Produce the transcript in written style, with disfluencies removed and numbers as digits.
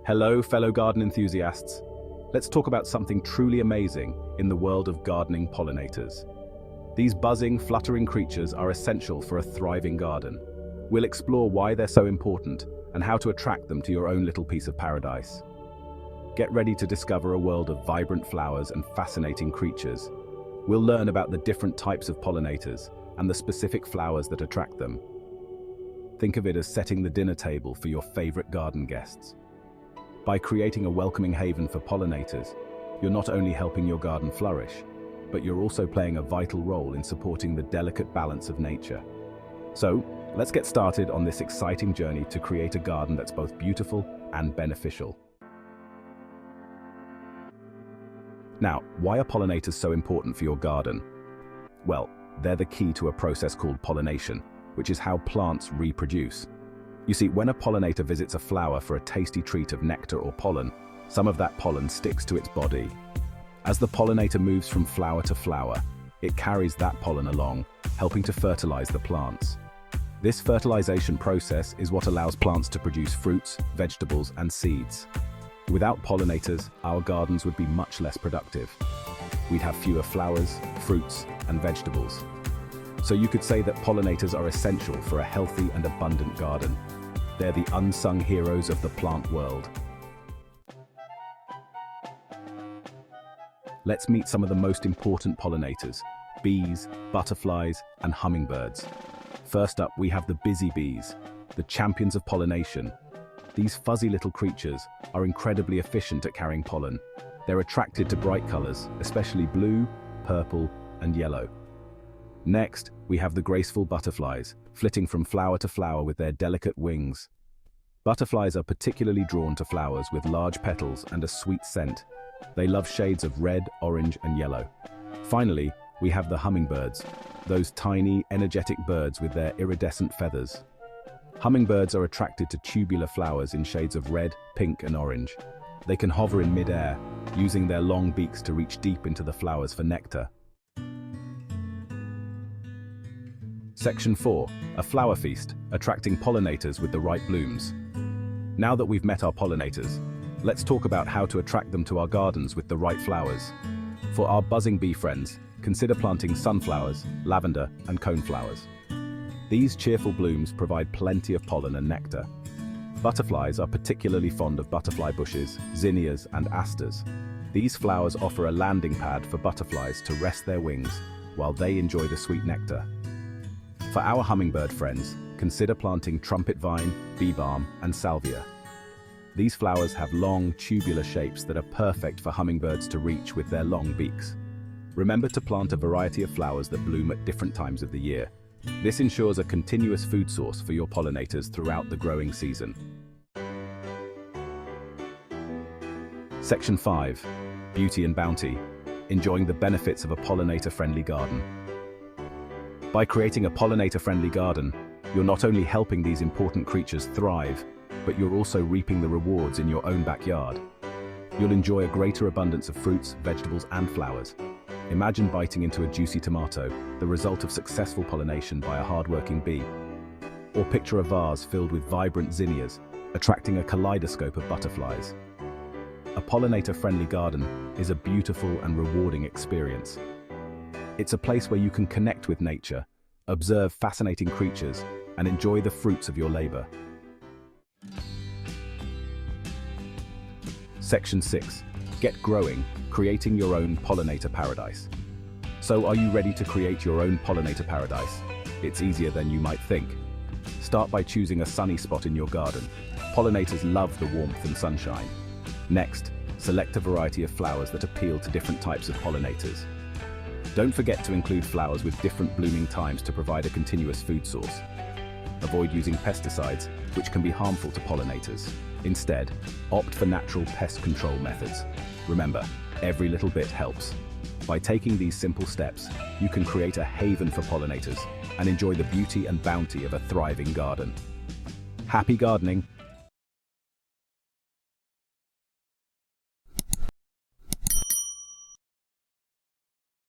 Hello, fellow garden enthusiasts. Let's talk about something truly amazing in the world of gardening pollinators. These buzzing, fluttering creatures are essential for a thriving garden. We'll explore why they're so important and how to attract them to your own little piece of paradise. Get ready to discover a world of vibrant flowers and fascinating creatures. We'll learn about the different types of pollinators and the specific flowers that attract them. Think of it as setting the dinner table for your favorite garden guests. By creating a welcoming haven for pollinators, you're not only helping your garden flourish, but you're also playing a vital role in supporting the delicate balance of nature. So, let's get started on this exciting journey to create a garden that's both beautiful and beneficial. Now, why are pollinators so important for your garden? Well, they're the key to a process called pollination, which is how plants reproduce. You see, when a pollinator visits a flower for a tasty treat of nectar or pollen, some of that pollen sticks to its body. As the pollinator moves from flower to flower, it carries that pollen along, helping to fertilize the plants. This fertilization process is what allows plants to produce fruits, vegetables, and seeds. Without pollinators, our gardens would be much less productive. We'd have fewer flowers, fruits, and vegetables. So you could say that pollinators are essential for a healthy and abundant garden. They're the unsung heroes of the plant world. Let's meet some of the most important pollinators: bees, butterflies, and hummingbirds. First up, we have the busy bees, the champions of pollination. These fuzzy little creatures are incredibly efficient at carrying pollen. They're attracted to bright colors, especially blue, purple, and yellow. Next, we have the graceful butterflies, flitting from flower to flower with their delicate wings. Butterflies are particularly drawn to flowers with large petals and a sweet scent. They love shades of red, orange, and yellow. Finally, we have the hummingbirds, those tiny, energetic birds with their iridescent feathers. Hummingbirds are attracted to tubular flowers in shades of red, pink, and orange. They can hover in mid-air, using their long beaks to reach deep into the flowers for nectar. Section 4. A flower feast, attracting pollinators with the right blooms. Now that we've met our pollinators, let's talk about how to attract them to our gardens with the right flowers. For our buzzing bee friends, consider planting sunflowers, lavender, and coneflowers. These cheerful blooms provide plenty of pollen and nectar. Butterflies are particularly fond of butterfly bushes, zinnias, and asters. These flowers offer a landing pad for butterflies to rest their wings while they enjoy the sweet nectar. For our hummingbird friends, consider planting trumpet vine, bee balm, and salvia. These flowers have long, tubular shapes that are perfect for hummingbirds to reach with their long beaks. Remember to plant a variety of flowers that bloom at different times of the year. This ensures a continuous food source for your pollinators throughout the growing season. Section 5. Beauty and bounty. Enjoying the benefits of a pollinator-friendly garden. By creating a pollinator-friendly garden, you're not only helping these important creatures thrive, but you're also reaping the rewards in your own backyard. You'll enjoy a greater abundance of fruits, vegetables, and flowers. Imagine biting into a juicy tomato, the result of successful pollination by a hardworking bee. Or picture a vase filled with vibrant zinnias, attracting a kaleidoscope of butterflies. A pollinator-friendly garden is a beautiful and rewarding experience. It's a place where you can connect with nature, observe fascinating creatures, and enjoy the fruits of your labor. Section 6. Get growing, creating your own pollinator paradise. So are you ready to create your own pollinator paradise? It's easier than you might think. Start by choosing a sunny spot in your garden. Pollinators love the warmth and sunshine. Next, select a variety of flowers that appeal to different types of pollinators. Don't forget to include flowers with different blooming times to provide a continuous food source. Avoid using pesticides, which can be harmful to pollinators. Instead, opt for natural pest control methods. Remember, every little bit helps. By taking these simple steps, you can create a haven for pollinators and enjoy the beauty and bounty of a thriving garden. Happy gardening!